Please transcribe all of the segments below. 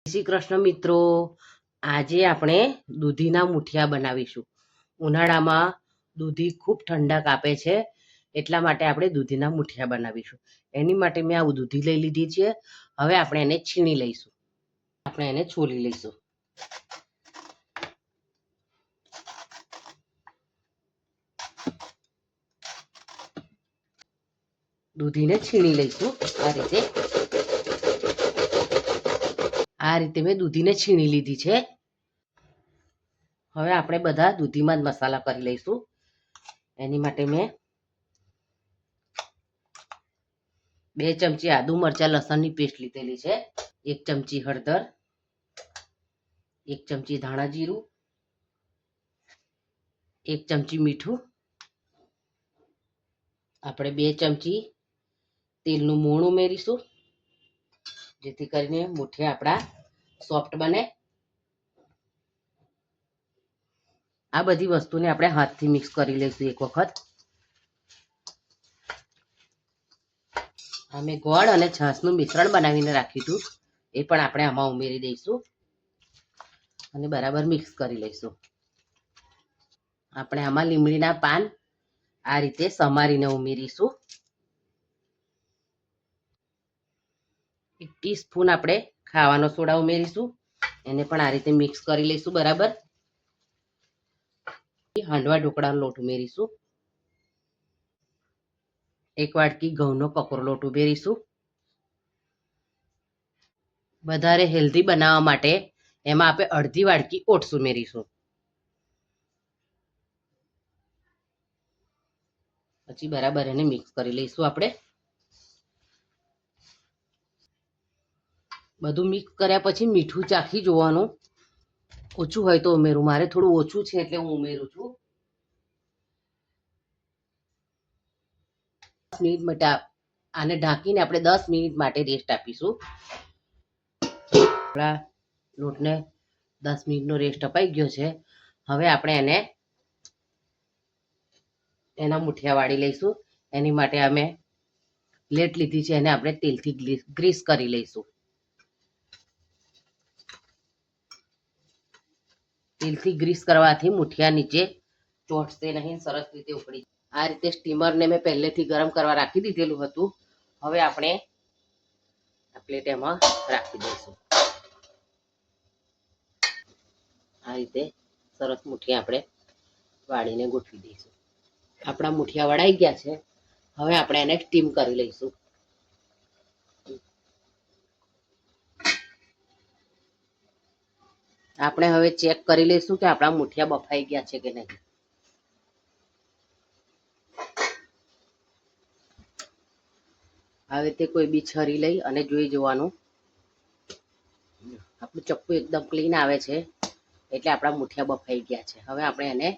શ્રી કૃષ્ણ મિત્રો, આજે આપણે દૂધીના મુઠિયા બનાવીશું. ઉનાળામાં દૂધી ખૂબ ઠંડક આપે છે, એટલા માટે આપણે દૂધીના મુઠિયા બનાવીશું. એની માટે મેં આવું દૂધી લઈ લીધી છે. હવે આપણે એને છીણી લઈશું. આપણે એને છોલી લઈશું. દૂધીને છીણી લઈશું. આ રીતે મેં દૂધીને છીણી લીધી છે. હવે આપણે બધા દૂધીમાં જ મસાલા કરી લઈશું. એની માટે મેં 2 ચમચી આદુ મરચાં લસણની પેસ્ટ લીધેલી છે, 1 ચમચી હળદર, 1 ચમચી ધાણા જીરું, 1 ચમચી મીઠું, આપણે 2 ચમચી તેલનું મોણ ઉમેરીશું, જેથી કરીને મુઠિયા આપણા સોફ્ટ બને. આ બધી વસ્તુને આપણે હાથથી મિક્સ કરી લઈશું એક વખત. અમે ગોળ અને છાશનું મિશ્રણ બનાવીને રાખ્યું હતું, એ પણ આપણે આમાં ઉમેરી દઈશું અને બરાબર મિક્સ કરી લઈશું. આપણે આમાં લીમડીના પાન આ રીતે સમારીને ઉમેરીશું. 1 ટીસ્પૂન આપણે ખાવાનો સોડા ઉમેરીશું, એને પણ આ રીતે મિક્સ કરી લઈશું બરાબર. હાંડવા ઢોકળાનો લોટ ઉમેરીશું, 1 વાટકી ઘઉંનો કકરો લોટ ઉમેરીશું. વધારે હેલ્ધી બનાવવા માટે એમાં આપણે અડધી વાટકી ઓટ્સ ઉમેરીશું. પછી બરાબર એને મિક્સ કરી લઈશું. આપણે બધું મિક્સ કર્યા પછી મીઠું ચાખી જોવાનું, ઓછું હોય તો ઉમેરું. મારે થોડું ઓછું છે એટલે હું ઉમેરું છું. 10 મિનિટ માટે આને ઢાંકીને આપણે 10 મિનિટ માટે રેસ્ટ આપીશું. આપણા લોટને 10 મિનિટનો રેસ્ટ અપાઈ ગયો છે. હવે આપણે એને એના મુઠિયા વાળી લઈશું. એની માટે અમે પ્લેટ લીધી છે, એને આપણે તેલથી ગ્રીસ કરી લઈશું. તેલથી ગ્રીસ કરવાથી મુઠિયા નીચે ચોંટશે નહીં, સરસ રીતે ઉકળી. આ રીતે સ્ટીમરને મેં પહેલેથી ગરમ કરવા રાખી દીધેલું હતું. હવે આપણે આ પ્લેટ એમાં રાખી દઈશું. આ રીતે સરસ મુઠિયા આપણે વાળીને ગોઠવી દઈશું. આપણા મુઠિયા વળાઈ ગયા છે. હવે આપણે એને સ્ટીમ કરી લઈશું. આપણે હવે ચેક કરી લઈશું કે આપણા મુઠિયા બફાઈ ગયા છે કે નહીં. આવી રીતે કોઈ બી છરી લઈ અને જોઈ જોવાનું. આપણું ચપ્પુ એકદમ ક્લીન આવે છે, એટલે આપણા મુઠિયા બફાઈ ગયા છે. હવે આપણે એને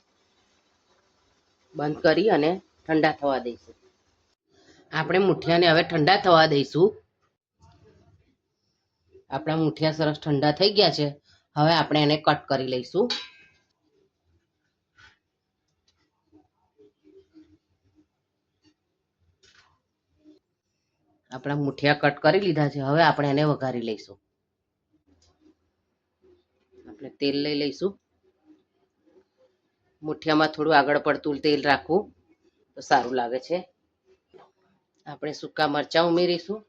બંધ કરી અને ઠંડા થવા દઈશું. આપણે મુઠિયાને હવે ઠંડા થવા દઈશું. આપણા મુઠિયા સરસ ઠંડા થઈ ગયા છે. હવે આપણે એને કટ કરી લઈશું. આપણા મુઠિયા કટ કરી લીધા છે. હવે આપણે એને વઘારી લઈશું. આપણે તેલ લઈ લઈશું. મુઠિયામાં થોડું આગળ પડતું તેલ રાખવું તો સારું લાગે છે. આપણે સૂકા મરચાં ઉમેરીશું.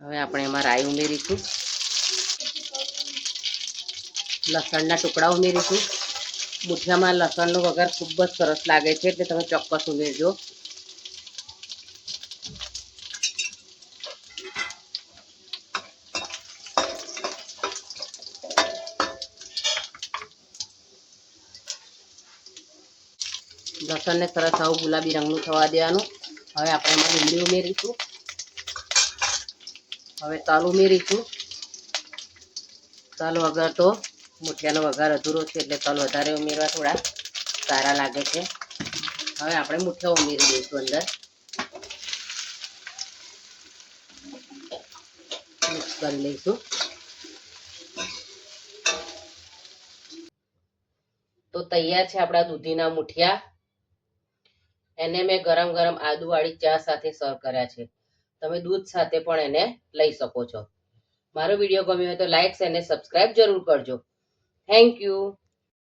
હવે આપણે એમાં રાઈ ઉમેરીશું. લસણના ટુકડા ઉમેરીશું. મુઠિયામાં લસણનો વઘાર ખૂબ જ સરસ લાગે છે, એટલે તમે ચોક્કસ ઉમેરજો. લસણને સરસ આવું ગુલાબી રંગનું થવા દેવાનું. હવે આપણે એમાં લીમડી ઉમેરીશું. હવે તલ ઉમેરીશું. તલ વગર તો મુઠિયાનો વઘાર અધૂરો છે, એટલે તલ વધારે ઉમેરવા થોડા સારા લાગે છે. હવે આપણે મુઠિયા ઉમેરી દઈશું અંદર. મિક્સ કરી લઈશું. તો તૈયાર છે આપણા દૂધીના મુઠિયા. એને મેં ગરમ ગરમ આદુવાળી ચા સાથે સર્વ કર્યા છે. તમે દૂધ સાથે પણ એને લઈ શકો છો. મારો વિડીયો ગમ્યો હોય તો લાઈક અને સબસ્ક્રાઇબ જરૂર કરજો. Thank you.